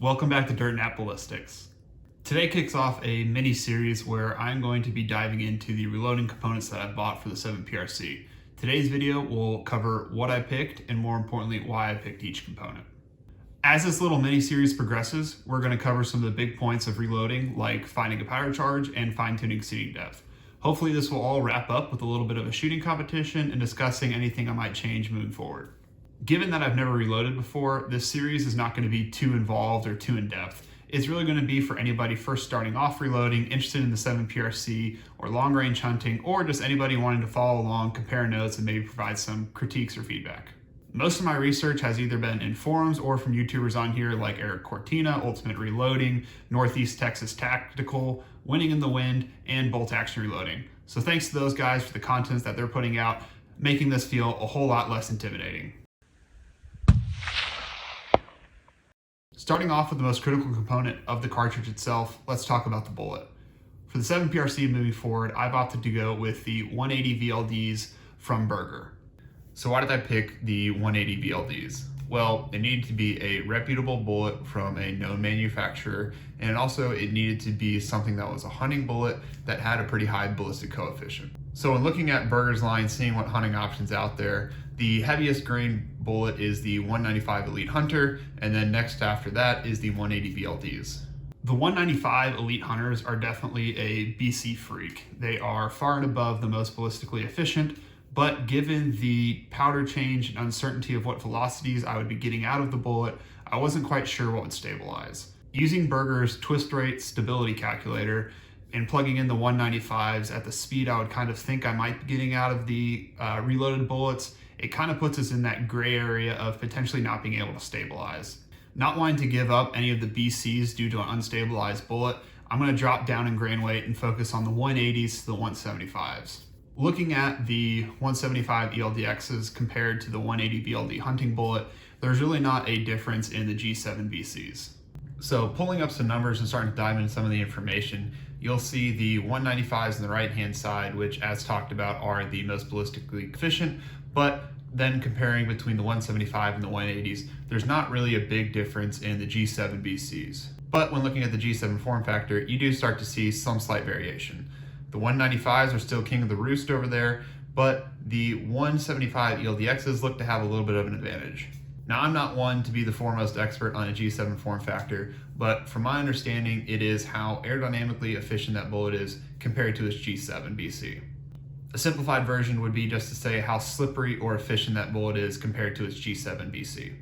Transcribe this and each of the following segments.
Welcome back to Dirt Nap Ballistics. Today kicks off a mini series where I'm going to be diving into the reloading components that I've bought for the 7PRC. Today's video will cover what I picked and more importantly why I picked each component. As this little mini series progresses, we're going to cover some of the big points of reloading like finding a powder charge and fine-tuning seating depth. Hopefully this will all wrap up with a little bit of a shooting competition and discussing anything I might change moving forward. Given that I've never reloaded before, this series is not going to be too involved or too in-depth. It's really going to be for anybody first starting off reloading, interested in the 7PRC or long-range hunting, or just anybody wanting to follow along, compare notes, and maybe provide some critiques or feedback. Most of my research has either been in forums or from YouTubers on here like Eric Cortina, Ultimate Reloading, Northeast Texas Tactical, Winning in the Wind, and Bolt Action Reloading. So thanks to those guys for the content that they're putting out, making this feel a whole lot less intimidating. Starting off with the most critical component of the cartridge itself, let's talk about the bullet. For the 7PRC moving forward, I've opted to go with the 180 VLDs from Berger. So why did I pick the 180 VLDs? Well, it needed to be a reputable bullet from a known manufacturer, and also it needed to be something that was a hunting bullet that had a pretty high ballistic coefficient. So when looking at Berger's line, seeing what hunting options out there, the heaviest grain bullet is the 195 Elite Hunter, and then next after that is the 180 VLDs. The 195 Elite Hunters are definitely a BC freak. They are far and above the most ballistically efficient, but given the powder change and uncertainty of what velocities I would be getting out of the bullet, I wasn't quite sure what would stabilize. Using Berger's twist rate stability calculator and plugging in the 195s at the speed I would kind of think I might be getting out of the reloaded bullets, it kind of puts us in that gray area of potentially not being able to stabilize. Not wanting to give up any of the BCs due to an unstabilized bullet, I'm going to drop down in grain weight and focus on the 180s to the 175s. Looking at the 175 ELDXs compared to the 180 VLD hunting bullet, there's really not a difference in the G7 BCs. So pulling up some numbers and starting to dive into some of the information, you'll see the 195s on the right-hand side, which as talked about are the most ballistically efficient, but then comparing between the 175 and the 180s, there's not really a big difference in the G7 BCs. But when looking at the G7 form factor, you do start to see some slight variation. The 195s are still king of the roost over there, but the 175 ELDXs look to have a little bit of an advantage. Now, I'm not one to be the foremost expert on a G7 form factor, but from my understanding, it is how aerodynamically efficient that bullet is compared to its G7 BC. A simplified version would be just to say how slippery or efficient that bullet is compared to its G7 BC.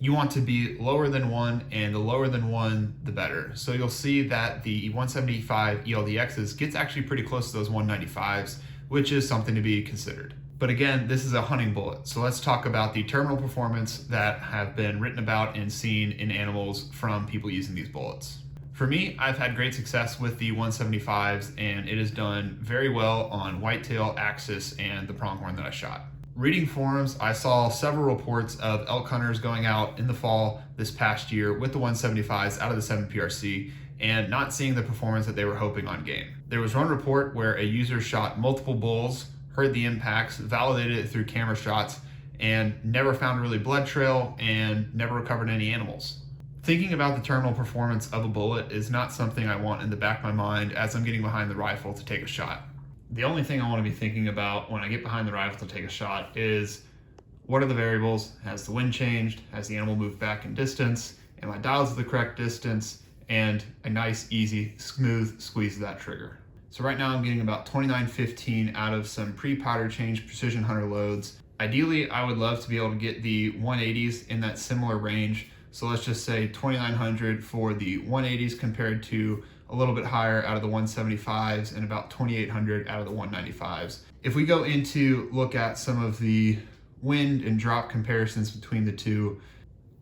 You want to be lower than 1, and the lower than 1, the better. So you'll see that the 175 ELDXs gets actually pretty close to those 195s, which is something to be considered. But again, this is a hunting bullet, so let's talk about the terminal performance that have been written about and seen in animals from people using these bullets. For me, I've had great success with the 175s, and it has done very well on whitetail, axis, and the pronghorn that I shot. Reading forums, I saw several reports of elk hunters going out in the fall this past year with the 175s out of the 7PRC and not seeing the performance that they were hoping on game. There was one report where a user shot multiple bulls, heard the impacts, validated it through camera shots, and never found a really blood trail and never recovered any animals. Thinking about the terminal performance of a bullet is not something I want in the back of my mind as I'm getting behind the rifle to take a shot. The only thing I want to be thinking about when I get behind the rifle to take a shot is what are the variables? Has the wind changed? Has the animal moved back in distance? Am I dialed to the correct distance? And a nice, easy, smooth squeeze of that trigger. So right now I'm getting about 2915 out of some pre-powder change precision hunter loads. Ideally, I would love to be able to get the 180s in that similar range. So let's just say 2900 for the 180s compared to a little bit higher out of the 175s and about 2800 out of the 195s. If we go into look at some of the wind and drop comparisons between the two,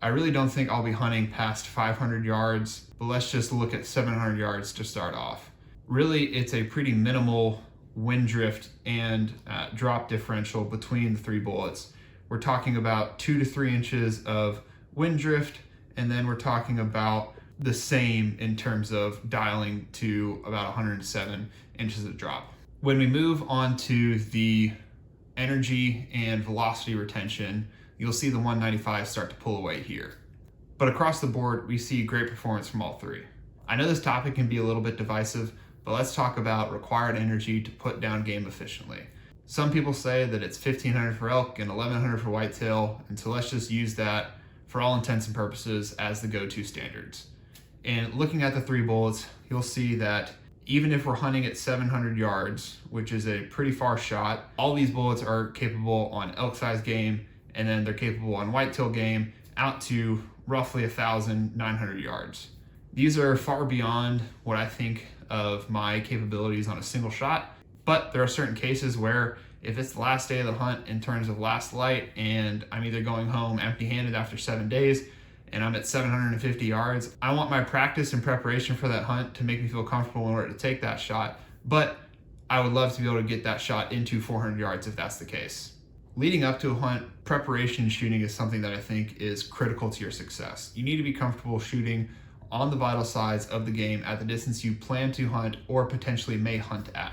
I really don't think I'll be hunting past 500 yards, but let's just look at 700 yards to start off. Really, it's a pretty minimal wind drift and drop differential between the three bullets. We're talking about 2 to 3 inches of wind drift, and then we're talking about the same in terms of dialing to about 107 inches of drop. When we move on to the energy and velocity retention, you'll see the 195 start to pull away here. But across the board, we see great performance from all three. I know this topic can be a little bit divisive, but let's talk about required energy to put down game efficiently. Some people say that it's 1,500 for elk and 1,100 for whitetail, and so let's just use that for all intents and purposes as the go-to standards. And looking at the three bullets, you'll see that even if we're hunting at 700 yards, which is a pretty far shot, all these bullets are capable on elk size game, and then they're capable on whitetail game out to roughly 1,900 yards. These are far beyond what I think of my capabilities on a single shot, but there are certain cases where if it's the last day of the hunt in terms of last light and I'm either going home empty-handed after 7 days and I'm at 750 yards, I want my practice and preparation for that hunt to make me feel comfortable in order to take that shot, but I would love to be able to get that shot into 400 yards if that's the case. Leading up to a hunt, preparation and shooting is something that I think is critical to your success. You need to be comfortable shooting on the vital sides of the game at the distance you plan to hunt or potentially may hunt at.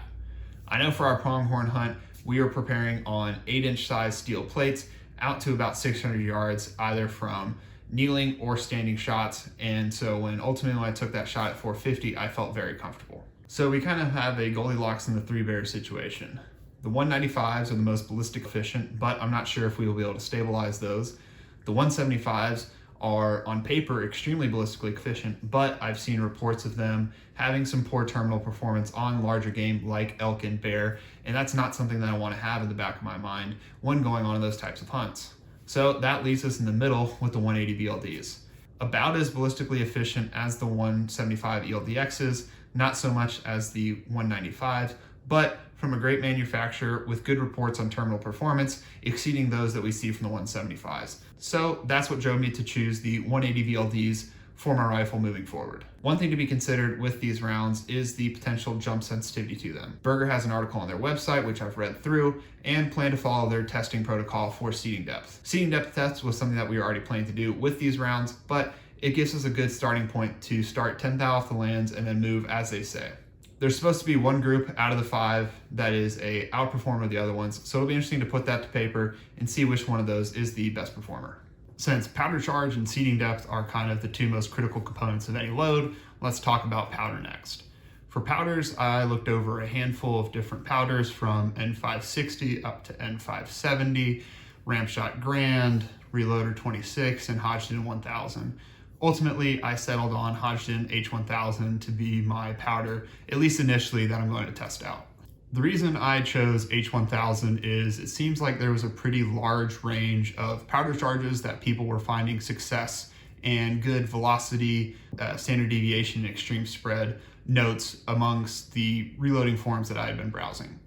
I know for our pronghorn hunt, we are preparing on 8-inch size steel plates out to about 600 yards, either from kneeling or standing shots. And so when I took that shot at 450, I felt very comfortable. So we kind of have a Goldilocks and the Three Bears situation. The 195s are the most ballistic efficient, but I'm not sure if we will be able to stabilize those. The 175s are on paper extremely ballistically efficient, but I've seen reports of them having some poor terminal performance on larger game like elk and bear, and that's not something that I want to have in the back of my mind when going on those types of hunts. So that leaves us in the middle with the 180 VLDs. About as ballistically efficient as the 175 ELDXs, not so much as the 195, but from a great manufacturer with good reports on terminal performance, exceeding those that we see from the 175s. So that's what drove me to choose the 180 VLDs for my rifle moving forward. One thing to be considered with these rounds is the potential jump sensitivity to them. Berger has an article on their website, which I've read through, and plan to follow their testing protocol for seating depth. Seating depth tests was something that we were already planning to do with these rounds, but it gives us a good starting point to start 10 thou off the lands and then move as they say. There's supposed to be one group out of the 5 that is a outperformer of the other ones, so it'll be interesting to put that to paper and see which one of those is the best performer. Since powder charge and seating depth are kind of the two most critical components of any load, let's talk about powder next. For powders, I looked over a handful of different powders from N560 up to N570, Ramshot Grand, Reloader 26, and Hodgdon 1000. Ultimately, I settled on Hodgdon H1000 to be my powder, at least initially, that I'm going to test out. The reason I chose H1000 is it seems like there was a pretty large range of powder charges that people were finding success and good velocity, standard deviation, and extreme spread notes amongst the reloading forums that I had been browsing.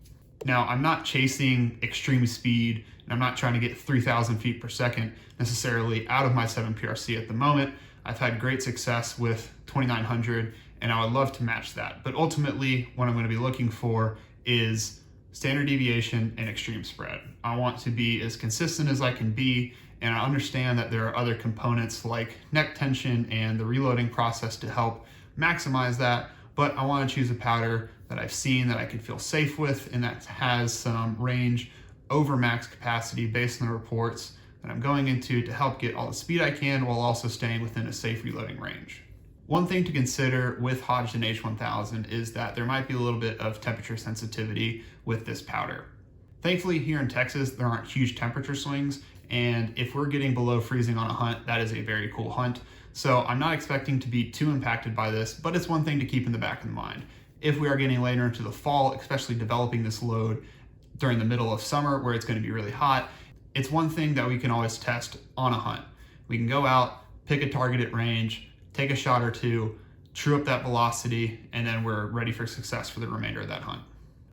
Now, I'm not chasing extreme speed, and I'm not trying to get 3,000 feet per second necessarily out of my 7PRC at the moment. I've had great success with 2,900, and I would love to match that. But ultimately, what I'm going to be looking for is standard deviation and extreme spread. I want to be as consistent as I can be, and I understand that there are other components like neck tension and the reloading process to help maximize that, but I want to choose a powder that I've seen that I can feel safe with and that has some range over max capacity based on the reports that I'm going into to help get all the speed I can while also staying within a safe reloading range. One thing to consider with Hodgdon H1000 is that there might be a little bit of temperature sensitivity with this powder. Thankfully, here in Texas, there aren't huge temperature swings, and if we're getting below freezing on a hunt, that is a very cool hunt. So I'm not expecting to be too impacted by this, but it's one thing to keep in the back of the mind. If we are getting later into the fall, especially developing this load during the middle of summer where it's going to be really hot, it's one thing that we can always test on a hunt. We can go out, pick a targeted range, take a shot or two, true up that velocity, and then we're ready for success for the remainder of that hunt.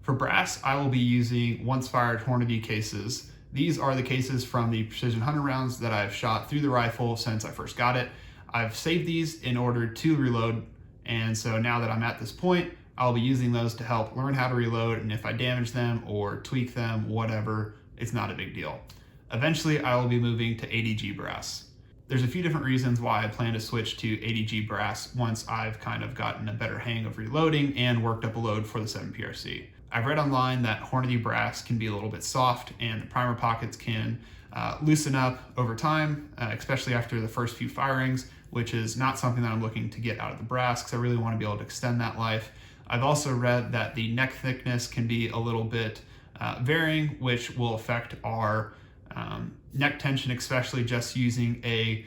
For brass, I will be using once fired Hornady cases. These are the cases from the Precision Hunter rounds that I've shot through the rifle since I first got it. I've saved these in order to reload, and so now that I'm at this point, I'll be using those to help learn how to reload, and if I damage them or tweak them, whatever, it's not a big deal. Eventually, I will be moving to ADG brass. There's a few different reasons why I plan to switch to ADG brass once I've kind of gotten a better hang of reloading and worked up a load for the 7PRC. I've read online that Hornady brass can be a little bit soft and the primer pockets can loosen up over time, especially after the first few firings, which is not something that I'm looking to get out of the brass because I really want to be able to extend that life. I've also read that the neck thickness can be a little bit varying, which will affect our neck tension, especially just using a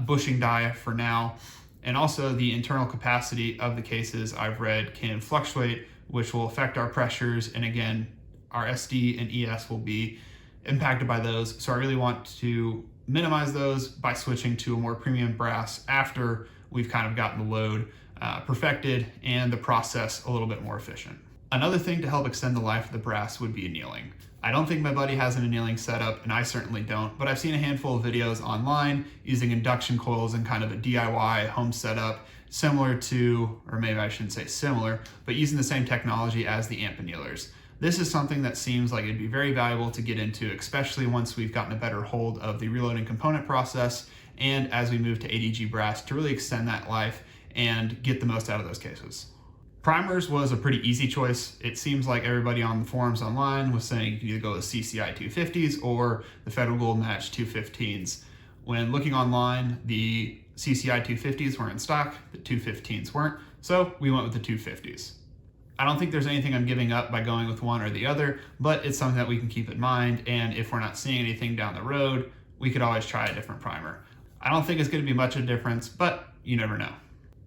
bushing die for now. And also the internal capacity of the cases I've read can fluctuate, which will affect our pressures. And again, our SD and ES will be impacted by those. So I really want to minimize those by switching to a more premium brass after we've kind of gotten the load perfected and the process a little bit more efficient. Another thing to help extend the life of the brass would be annealing. I don't think my buddy has an annealing setup, and I certainly don't, but I've seen a handful of videos online using induction coils and kind of a DIY home setup similar to, or maybe I shouldn't say similar, but using the same technology as the amp annealers. This is something that seems like it'd be very valuable to get into, especially once we've gotten a better hold of the reloading component process and as we move to ADG brass to really extend that life and get the most out of those cases. Primers was a pretty easy choice. It seems like everybody on the forums online was saying you can either go with CCI 250s or the Federal Gold Match 215s. When looking online, the CCI 250s were in stock, the 215s weren't, so we went with the 250s. I don't think there's anything I'm giving up by going with one or the other, but it's something that we can keep in mind, and if we're not seeing anything down the road, we could always try a different primer. I don't think it's going to be much of a difference, but you never know.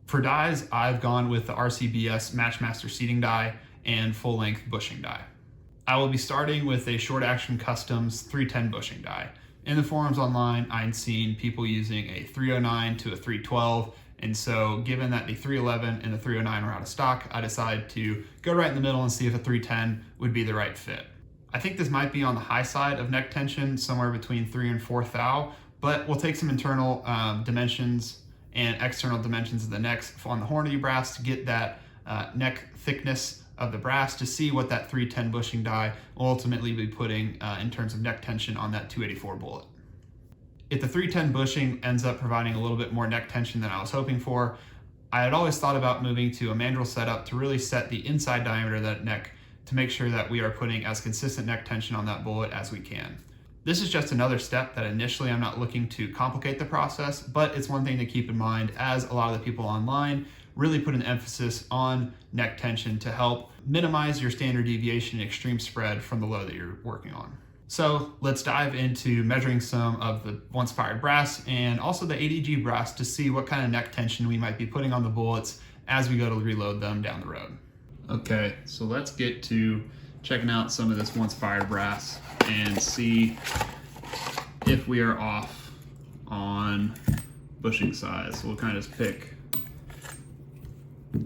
For dies, I've gone with the RCBS Matchmaster seating die and full-length bushing die. I will be starting with a Short Action Customs 310 bushing die. In the forums online, I've seen people using a 309 to a 312, and so given that the 311 and the 309 are out of stock, I decided to go right in the middle and see if a 310 would be the right fit. I think this might be on the high side of neck tension, somewhere between 3 and 4 thou, but we'll take some internal dimensions and external dimensions of the necks on the Hornady brass to get that neck thickness of the brass to see what that 310 bushing die will ultimately be putting in terms of neck tension on that 284 bullet. If the 310 bushing ends up providing a little bit more neck tension than I was hoping for, I had always thought about moving to a mandrel setup to really set the inside diameter of that neck to make sure that we are putting as consistent neck tension on that bullet as we can. This is just another step that initially I'm not looking to complicate the process, but it's one thing to keep in mind as a lot of the people online really put an emphasis on neck tension to help minimize your standard deviation and extreme spread from the load that you're working on. So let's dive into measuring some of the once fired brass and also the ADG brass to see what kind of neck tension we might be putting on the bullets as we go to reload them down the road. Okay, so let's get to checking out some of this once fired brass and see if we are off on bushing size. So we'll kind of just pick a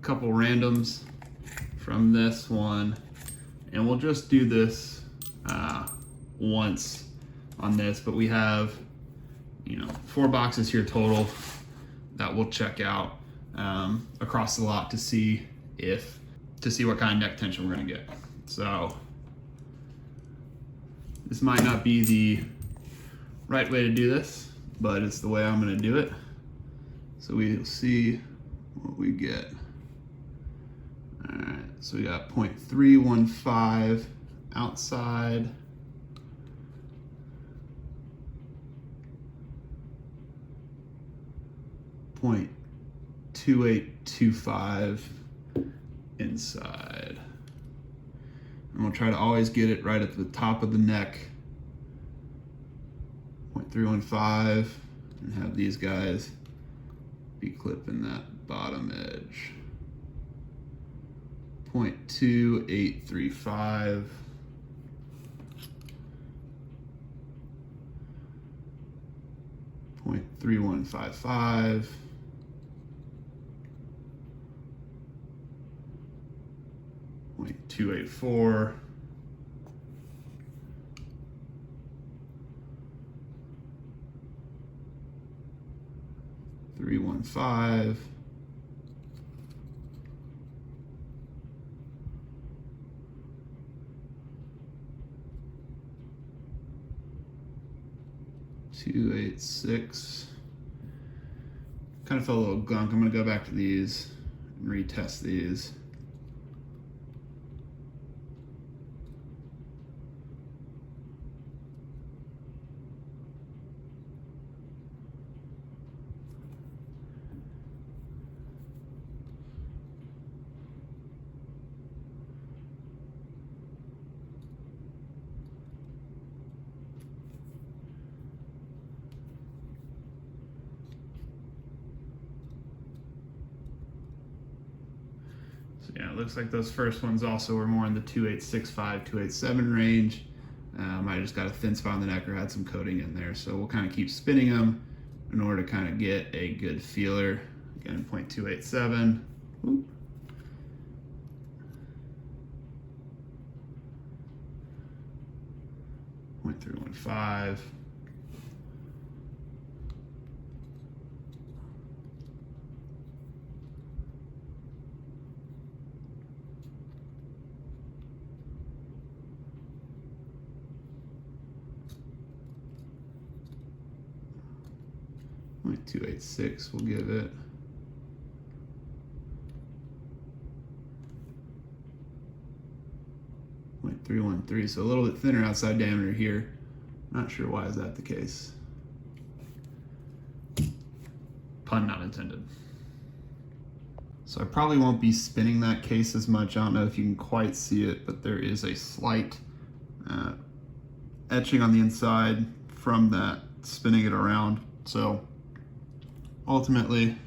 couple randoms from this one, and we'll just do this once on this, but we have 4 boxes here total that we'll check out across the lot to see what kind of neck tension we're going to get. So this might not be the right way to do this, but it's the way I'm going to do it. So we'll see what we get. All right, so we got 0.315 outside. 0.2825 inside. And we'll try to always get it right at the top of the neck. 0.315, and have these guys be clipping that bottom edge. 0.2835. 0.3155. 0.284. 315. 286. Kind of felt a little gunk. I'm going to go back to these and retest these. Yeah, it looks like those first ones also were more in the 2865, 287 range. I just got a thin spot on the neck or had some coating in there. So we'll kind of keep spinning them in order to kind of get a good feeler. Again, 0.287. Oop. .315. .286 we'll give it. .313, so a little bit thinner outside diameter here. Not sure why is that the case. Pun not intended. So I probably won't be spinning that case as much. I don't know if you can quite see it, but there is a slight etching on the inside from that spinning it around. So ultimately,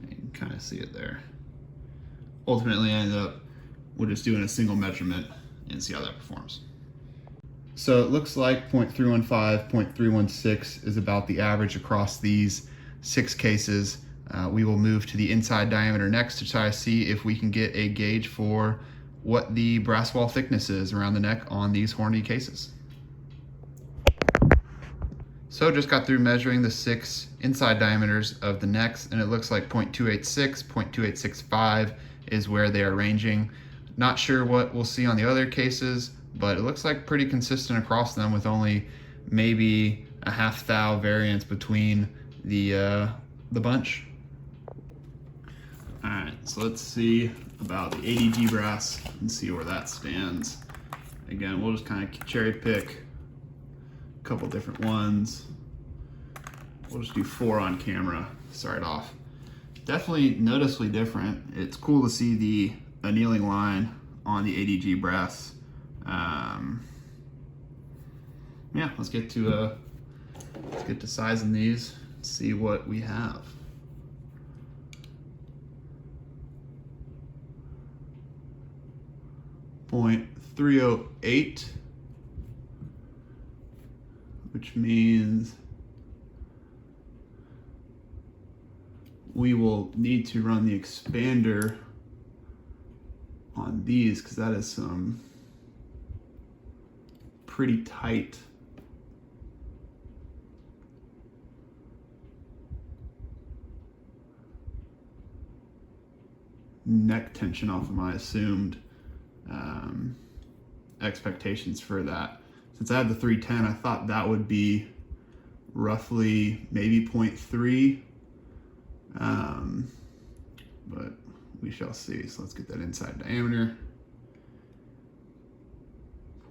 you can kind of see it there. Ultimately, I ended up with just doing a single measurement and see how that performs. So it looks like 0.315, 0.316 is about the average across these 6 cases. We will move to the inside diameter next to try to see if we can get a gauge for what the brass wall thickness is around the neck on these Hornady cases. So just got through measuring the 6 inside diameters of the necks, and it looks like 0.286, 0.2865 is where they are ranging. Not sure what we'll see on the other cases, but it looks like pretty consistent across them with only maybe a half thou variance between the bunch. All right, so let's see about the ADG brass and see where that stands. Again, we'll just kind of cherry pick a couple different ones. We'll just do 4 on camera to start off. Definitely noticeably different. It's cool to see the annealing line on the ADG brass. Yeah, let's get to sizing these, see what we have. .308, which means we will need to run the expander on these because that is some pretty tight neck tension off of my assumed expectations for that. Since I had the 310, I thought that would be roughly maybe 0.3, but we shall see. So let's get that inside diameter.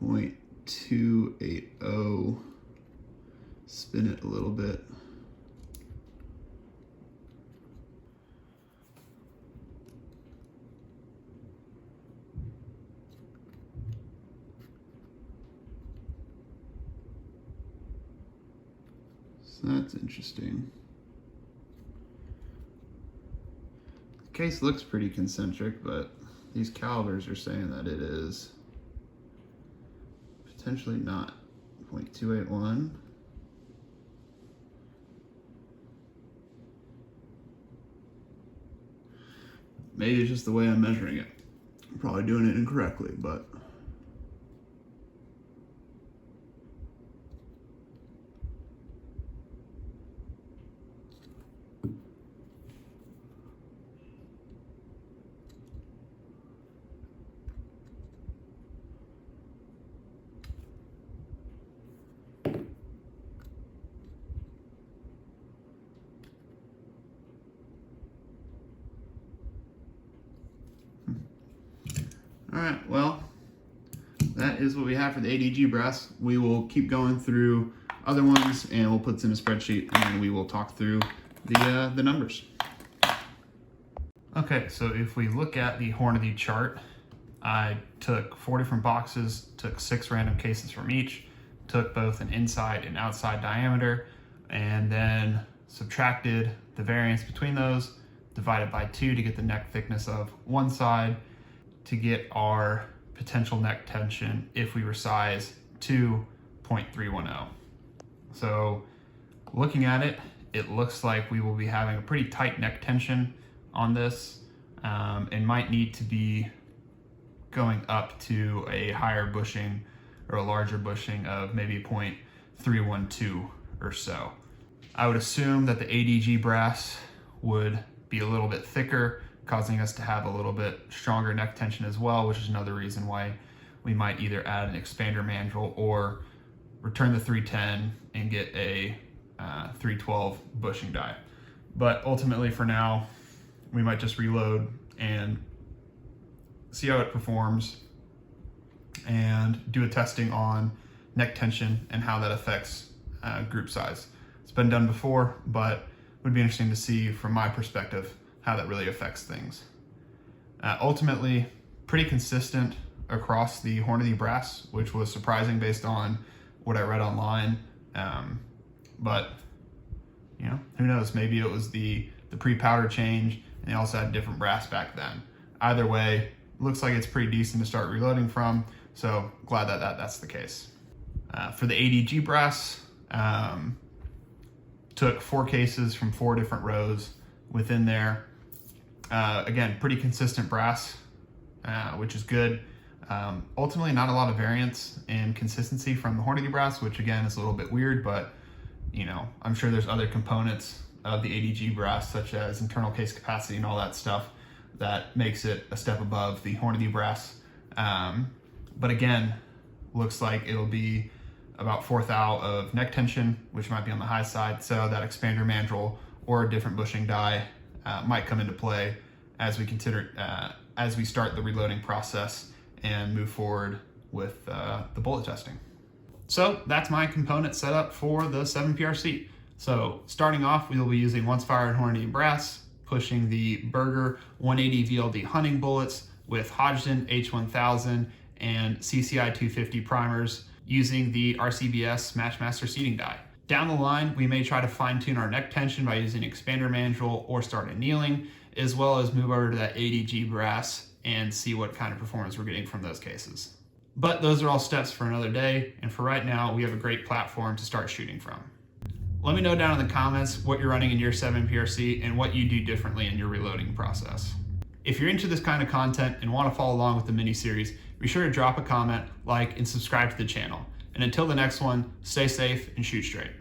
0.280, spin it a little bit. So that's interesting. The case looks pretty concentric, but these calibers are saying that it is potentially not. 0.281. Maybe it's just the way I'm measuring it. I'm probably doing it incorrectly, but all right, well, that is what we have for the ADG brass. We will keep going through other ones and we'll put this in a spreadsheet and then we will talk through the numbers. Okay, so if we look at the Hornady chart, I took 4 different boxes, took 6 random cases from each, took both an inside and outside diameter, and then subtracted the variance between those, divide it by 2 to get the neck thickness of one side to get our potential neck tension if we were size 2.310. So looking at it, it looks like we will be having a pretty tight neck tension on this, and might need to be going up to a higher bushing or a larger bushing of maybe 0.312 or so. I would assume that the ADG brass would be a little bit thicker, causing us to have a little bit stronger neck tension as well, which is another reason why we might either add an expander mandrel or return the 310 and get a 312 bushing die. But ultimately for now, we might just reload and see how it performs and do a testing on neck tension and how that affects group size. It's been done before, but it would be interesting to see from my perspective how that really affects things. Ultimately, pretty consistent across the Hornady brass, which was surprising based on what I read online. But you know, who knows? Maybe it was the pre-powder change, and they also had different brass back then. Either way, looks like it's pretty decent to start reloading from. So glad that that's the case. For the ADG brass, took 4 cases from 4 different rows within there. Again, pretty consistent brass, which is good. Ultimately, not a lot of variance in consistency from the Hornady brass, which again is a little bit weird, but you know, I'm sure there's other components of the ADG brass, such as internal case capacity and all that stuff, that makes it a step above the Hornady brass. But again, looks like it'll be about 4th thou of neck tension, which might be on the high side. So that expander mandrel or a different bushing die might come into play as we as we start the reloading process and move forward with the bullet testing. So that's my component setup for the 7PRC. So starting off, we will be using once fired Hornady brass, pushing the Berger 180 VLD hunting bullets with Hodgdon H1000 and CCI 250 primers using the RCBS Matchmaster seating die. Down the line, we may try to fine tune our neck tension by using expander mandrel or start annealing, as well as move over to that ADG brass and see what kind of performance we're getting from those cases. But those are all steps for another day, and for right now, we have a great platform to start shooting from. Let me know down in the comments what you're running in your 7PRC and what you do differently in your reloading process. If you're into this kind of content and want to follow along with the mini-series, be sure to drop a comment, like, and subscribe to the channel. And until the next one, stay safe and shoot straight.